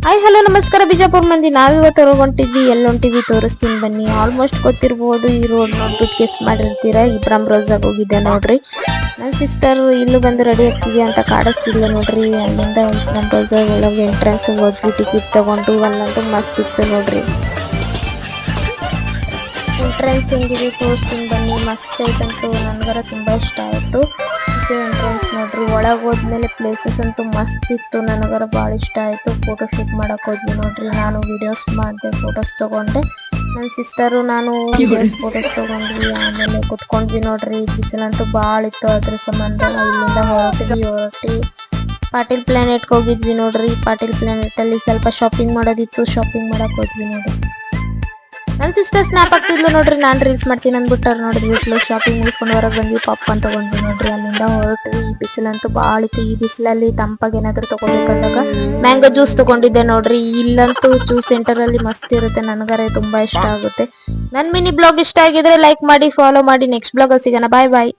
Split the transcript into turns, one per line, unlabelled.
Hi hello ನಮಸ್ಕಾರ ಬಿಜಾಪುರ ಮಂದಿ. ನಾವಿವತ್ತು ಹೊರಗೊಂಟಿದ್ವಿ, ಎಲ್ಲೊಂಟಿವಿ ತೋರಿಸ್ತೀನಿ ಬನ್ನಿ. ಆಲ್ಮೋಸ್ಟ್ ಗೊತ್ತಿರ್ಬೋದು ಈ ರೋಡ್ ನೋಡ್ಬಿಟ್ಟು ಗೆಸ್ ಮಾಡಿರ್ತೀರಾ. ಇಬ್ರಾಮ್ ರೋಜಾಗ್ ಹೋಗಿದ್ದೆ ನೋಡ್ರಿ. ನನ್ನ ಸಿಸ್ಟರ್ ಇಲ್ಲೂ ಬಂದು ರೆಡಿ ಆಗ್ತಿದ್ಯಾ ಅಂತ ಕಾಡಿಸ್ತಿದ್ಲು ನೋಡ್ರಿ. ಅಲ್ಲಿಂದ ಇಬ್ರಾಮ್ ರೋಜಾಗ್ ಒಳಗೆ ಎಂಟ್ರೆನ್ಸ್ ಹೋದ್ವಿ, ಟಿಕೆಟ್ ತಗೊಂಡು. ಅಲ್ಲಂತೂ ಮಸ್ತ್ ಇತ್ತು ನೋಡ್ರಿ. ಎಂಟ್ರೆನ್ಸ್ ಹೆಂಗಿದೆ ತೋರಿಸ್ತೀನಿ ಬನ್ನಿ. ಮಸ್ತ್ ಐತಂತೂ, ನನಗರ ತುಂಬಾ ಇಷ್ಟ ಆಯ್ತು. ಎಂಟ್ರೆನ್ಸ್ ನೋಡ್ರಿ. ಒಳಗೆ ಹೋದ್ಮೇಲೆ ಪ್ಲೇಸಸ್ ಅಂತೂ ಮಸ್ತ್ ಇತ್ತು, ನನಗರ ಭಾಳ ಇಷ್ಟ ಆಯ್ತು. ಫೋಟೋ ಶೂಟ್ ಮಾಡಕ್ ಹೋದ್ವಿ ನೋಡ್ರಿ. ನಾನು ವಿಡಿಯೋಸ್ ಮಾಡಿದೆ, ಫೋಟೋಸ್ ತಗೊಂಡೆ. ನನ್ನ ಸಿಸ್ಟರು ನಾನು ಫೋಟೋಸ್ ತಗೊಂಡ್ವಿ. ಆಮೇಲೆ ಕುತ್ಕೊಂಡ್ವಿ ನೋಡ್ರಿ. ಬಿಸಿಲಂತೂ ಭಾಳ ಇತ್ತು, ಅದ್ರ ಸಂಬಂಧ ಇಲ್ಲಿಂದ ಹೊರಟಿ ಪಾಟೀಲ್ ಪ್ಲಾನೆಟ್ಗೆ ಹೋಗಿದ್ವಿ ನೋಡ್ರಿ. ಪಾಟೀಲ್ ಪ್ಲಾನೆಟ್ ಅಲ್ಲಿ ಸ್ವಲ್ಪ ಶಾಪಿಂಗ್ ಮಾಡೋದಿತ್ತು, ಶಾಪಿಂಗ್ ಮಾಡಕ್ ಹೋದ್ವಿ ನೋಡ್ರಿ. ನನ್ನ ಸಿಸ್ಟರ್ ಸ್ನಾಪ್ ಆಗ್ತಿದ್ಲು ನೋಡ್ರಿ, ನಾನು ರೀಲ್ಸ್ ಮಾಡ್ತೀನಿ ಅಂದ್ಬಿಟ್ಟಾರ ನೋಡ್ರಿ. ಬಿಟ್ಲು ಶಾಪಿಂಗ್ ಮುಗಿಸ್ಕೊಂಡು ಹೊರಗೆ ಬಂದ್ವಿ, ಪಾಪ್ಕಾರ್ನ್ ತಗೊಂಡ್ವಿ ನೋಡ್ರಿ. ಅಲ್ಲಿಂದ ಹೊರಟ್ವಿ. ಈ ಬಿಸಿಲಂತೂ ಭಾಳ ಇತ್ತು. ಈ ಬಿಸಿಲಲ್ಲಿ ತಂಪಾಗಿ ಏನಾದ್ರು ತಗೋಬೇಕಂದಾಗ ಮ್ಯಾಂಗೋ ಜ್ಯೂಸ್ ತಗೊಂಡಿದ್ದೆ ನೋಡ್ರಿ. ಇಲ್ಲಂತೂ ಜ್ಯೂಸ್ ಸೆಂಟರ್ ಅಲ್ಲಿ ಮಸ್ತ್ ಇರುತ್ತೆ, ನನಗರೆ ತುಂಬಾ ಇಷ್ಟ ಆಗುತ್ತೆ. ನನ್ನ ಮಿನಿ ಬ್ಲಾಗ್ ಇಷ್ಟ ಆಗಿದ್ರೆ ಲೈಕ್ ಮಾಡಿ, ಫಾಲೋ ಮಾಡಿ. ನೆಕ್ಸ್ಟ್ ಬ್ಲಾಗ್ ಸಿಗೋಣ. ಬಾಯ್ ಬಾಯ್.